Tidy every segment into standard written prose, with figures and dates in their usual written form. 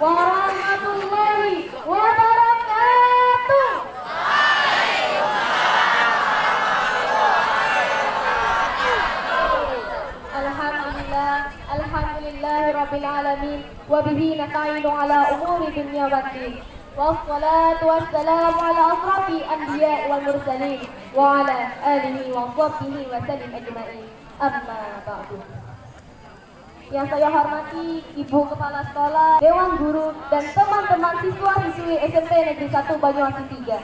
warahmatullahi wabarakatuh. Alhamdulillah, alhamdulillahirabbil alamin wa bihi nasta'inu ala umuri dunya waddin. Wassalatu wassalamu ala asrafil anbiya wal mursalin wa ala alihi wa sahbihi wa sallim ajma'in. Amma ba'du. Yang saya hormati Ibu Kepala Sekolah, Dewan Guru, dan teman-teman siswa-siswi SMP Negeri 1 Banyuwangi 3.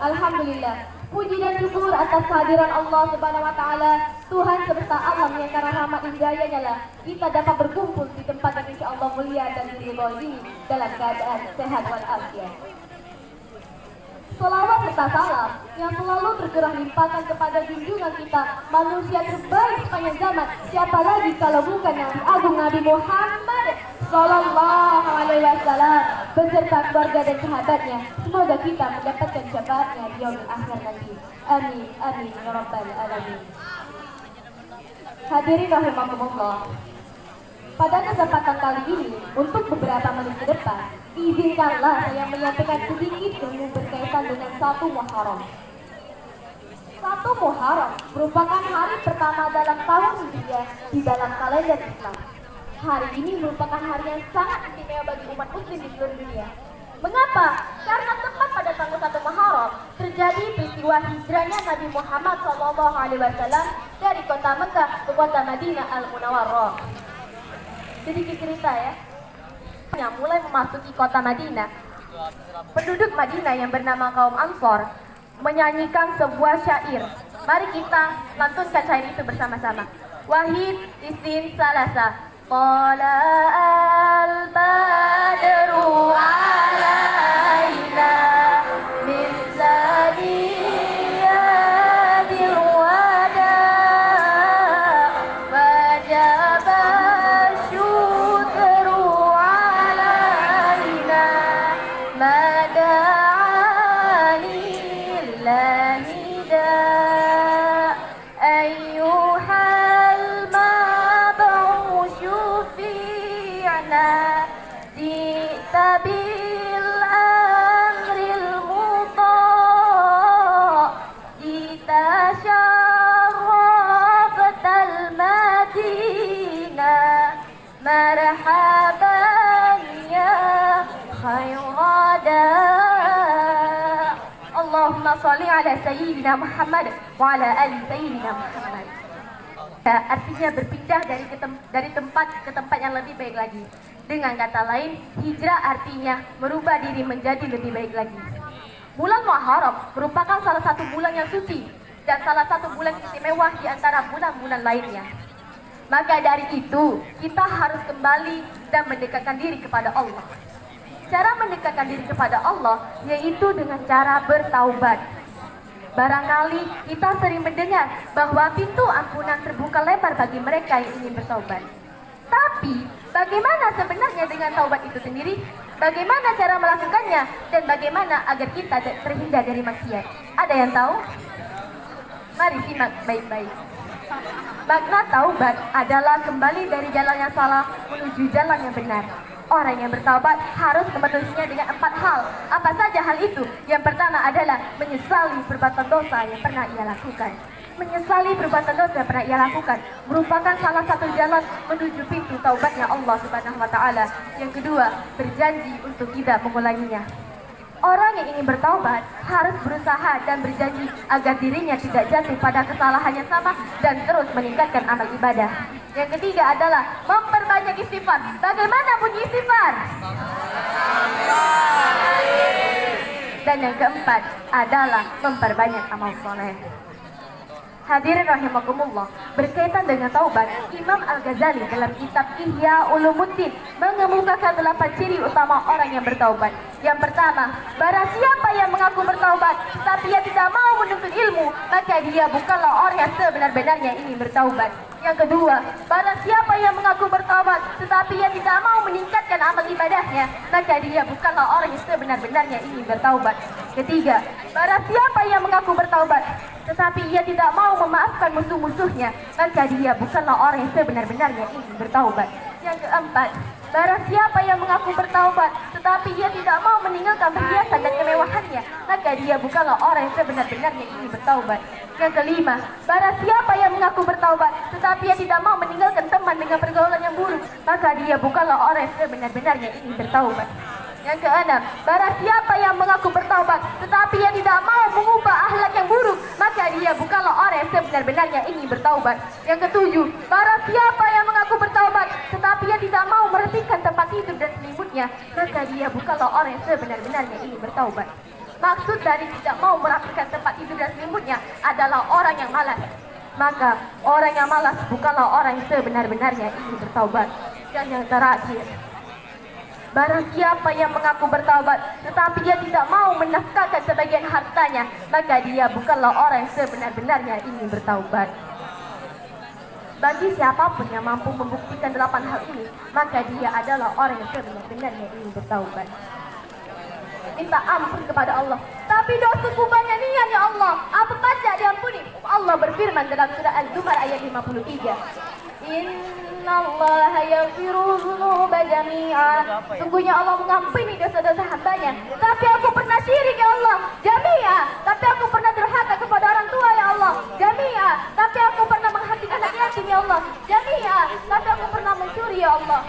Alhamdulillah, puji dan syukur atas kehadiran Allah Subhanahu wa taala, Tuhan semesta alam yang karena rahmat hidayahnya lah kita dapat berkumpul di tempat yang insyaallah mulia dan diridhoi ini dalam keadaan sehat walafiat. Salawat serta salam yang selalu tercurah limpahkan kepada junjungan kita, manusia terbaik sepanjang zaman. Siapa lagi kalau bukan Nabi Agung Nabi Muhammad Sallallahu Alaihi Wasallam beserta keluarga dan sahabatnya. Semoga kita mendapatkan syafaatnya di yaumil akhir nanti. Amin, amin, ya rabbal alamin. Hadirin rahimakumullah. Pada kesempatan kali ini, untuk beberapa menit ke depan, izinkanlah saya menyampaikan sedikit ilmu berkaitan dengan 1 Muharram. 1 Muharram merupakan hari pertama dalam tahun Hijriah di dalam kalender Islam. Hari ini merupakan hari yang sangat istimewa bagi umat muslim di seluruh dunia. Mengapa? Karena tepat pada tanggal 1 Muharram terjadi peristiwa hijrahnya Nabi Muhammad SAW dari kota Mekah ke kota Madinah Al-Munawwarah. Sedikit cerita ya. Yang mulai memasuki kota Madinah, penduduk Madinah yang bernama kaum Ansor menyanyikan sebuah syair. Mari kita lantunkan syair itu bersama-sama. Wahid Istin Salasa Qala al-badru alaina min saniyadil wada wajaba syukru alaina mada'ani lillahi da ayyuhal mab'usyu fi'na ji'ta bil amril muta' ji'ta syarrafatal madinah marhaban ya khairada. Allahumma salli ala sayyidina Muhammad wa ala ali sayyidina Muhammad. Artinya berpindah dari tempat ke tempat yang lebih baik lagi. Dengan kata lain, hijrah artinya merubah diri menjadi lebih baik lagi. Bulan Muharram merupakan salah satu bulan yang suci dan salah satu bulan istimewa di antara bulan-bulan lainnya. Maka dari itu, kita harus kembali dan mendekatkan diri kepada Allah. Cara mendekatkan diri kepada Allah yaitu dengan cara bertaubat. Barangkali kita sering mendengar bahwa pintu ampunan terbuka lebar bagi mereka yang ingin bertaubat. Tapi, bagaimana sebenarnya dengan taubat itu sendiri? Bagaimana cara melakukannya? Dan bagaimana agar kita terhindar dari maksiat? Ada yang tahu? Mari simak baik-baik. Makna taubat adalah kembali dari jalan yang salah menuju jalan yang benar. Orang yang bertaubat harus memenuhinya dengan 4 hal. Apa saja hal itu? Yang pertama adalah menyesali perbuatan dosa yang pernah ia lakukan. Menyesali perbuatan dosa yang pernah ia lakukan merupakan salah satu jalan menuju pintu taubatnya Allah Subhanahu wa taala. Yang kedua, berjanji untuk tidak mengulanginya. Orang yang ingin bertaubat harus berusaha dan berjanji agar dirinya tidak jatuh pada kesalahan yang sama dan terus meningkatkan amal ibadah. Yang ketiga adalah memperbanyak istighfar. Bagaimana bunyi istighfar? Dan yang keempat adalah memperbanyak amal soleh. Hadirin rahimakumullah, berkaitan dengan taubat, Imam Al-Ghazali dalam kitab Ihya Ulumuddin mengemukakan 8 ciri utama orang yang bertaubat. Yang pertama, barang siapa yang mengaku bertaubat tetapi ia tidak mau menuntut ilmu, maka dia bukanlah orang yang sebenar-benarnya ingin bertaubat. Yang kedua, barang siapa yang mengaku bertaubat tetapi ia tidak mau meningkatkan amal ibadahnya, maka dia bukanlah orang yang sebenar-benarnya ingin bertaubat. Ketiga, barang siapa yang mengaku bertaubat tetapi ia tidak mau memaafkan musuh-musuhnya, maka dia bukanlah orang yang sebenar-benarnya ingin bertaubat. Yang keempat, Barang siapa yang mengaku bertaubat, tetapi ia tidak mau meninggalkan perhiasan dan kemewahannya, maka dia bukanlah orang yang sebenar-benarnya ingin bertaubat. Yang kelima, barang siapa yang mengaku bertaubat, tetapi ia tidak mau meninggalkan teman dengan pergaulan yang buruk, maka dia bukanlah orang yang sebenar-benarnya ingin bertaubat. Yang keenam, barang siapa yang mengaku bertaubat, tetapi ia tidak mau mengubah akhlak yang buruk, maka dia bukanlah orang yang sebenar-benarnya ingin bertaubat. Yang ketujuh, barang siapa yang mengaku bertaubat, tetapi ia tidak mau merapikan tempat tidur dan selimutnya, maka dia bukanlah orang yang sebenar-benarnya ingin bertaubat. Maksud dari tidak mau merapikan tempat tidur dan selimutnya adalah orang yang malas. Maka orang yang malas bukanlah orang yang sebenar-benarnya ingin bertaubat. Dan yang terakhir, barang siapa yang mengaku bertaubat, tetapi dia tidak mau menafkahkan sebagian hartanya, maka dia bukanlah orang yang sebenar-benarnya ingin bertaubat. Bagi siapapun yang mampu membuktikan 8 hal ini, maka dia adalah orang yang sebenar-benarnya ingin bertaubat. Minta ampun kepada Allah, tapi dosaku banyak niat ya Allah, apa saja diampuni. Allah berfirman dalam surah Az-Zumar ayat 53, Innallaha yaghfiru dzunuba jami'a. Sungguhnya Allah mengampuni dosa-dosa hambanya. Tapi aku pernah syirik ya Allah, jami'a. Tapi aku pernah durhaka kepada orang tua ya Allah, jami'a. Tapi aku pernah menghatikan anak yatim ya Allah, jami'a. Tapi aku pernah mencuri ya Allah.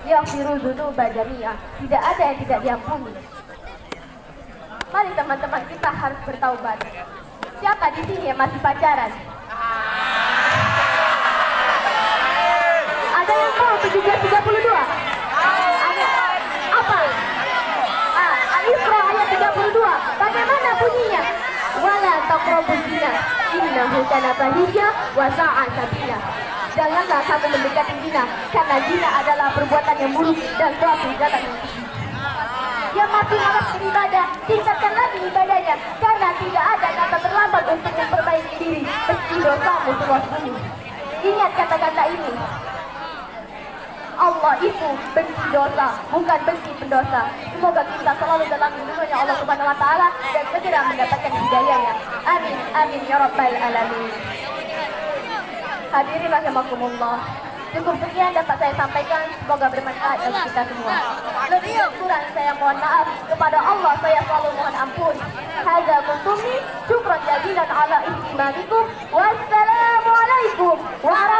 Yaghfiru dzunuba jami'a. Tidak ada yang tidak diampuni. Mari teman-teman, kita harus bertaubat. Siapa di sini yang masih pacaran? Ada yang mau 1732? Ada apa? Al-Isra ayat 32. Bagaimana bunyinya? Wala taqrabuz zina innahu kana fahisha wa sa'a sabila. Janganlah kamu mendekati zina, karena zina adalah perbuatan yang buruk dan suatu jalan yang tinggi. Yang masih malas beribadah, tingkatkan lagi ibadahnya, karena tidak ada kata terlambat untuk memperbaiki diri meski dosamu seluas bumi. Ingat kata-kata ini. Allah itu benci dosa, bukan benci pendosa. Semoga kita selalu dalam lindungannya Allah Subhanahu wa taala dan segera mendapatkan hidayahnya. Amin amin ya rabbal alamin. Hadirin rahimakumullah. Cukup sekian dapat saya sampaikan, semoga bermanfaat bagi kita semua. Lebih kurang saya mohon maaf, kepada Allah saya selalu mohon ampun. Hadza kuntumni, syukran jazilan ala ihtimamikum. Wassalamualaikum warahmatullahi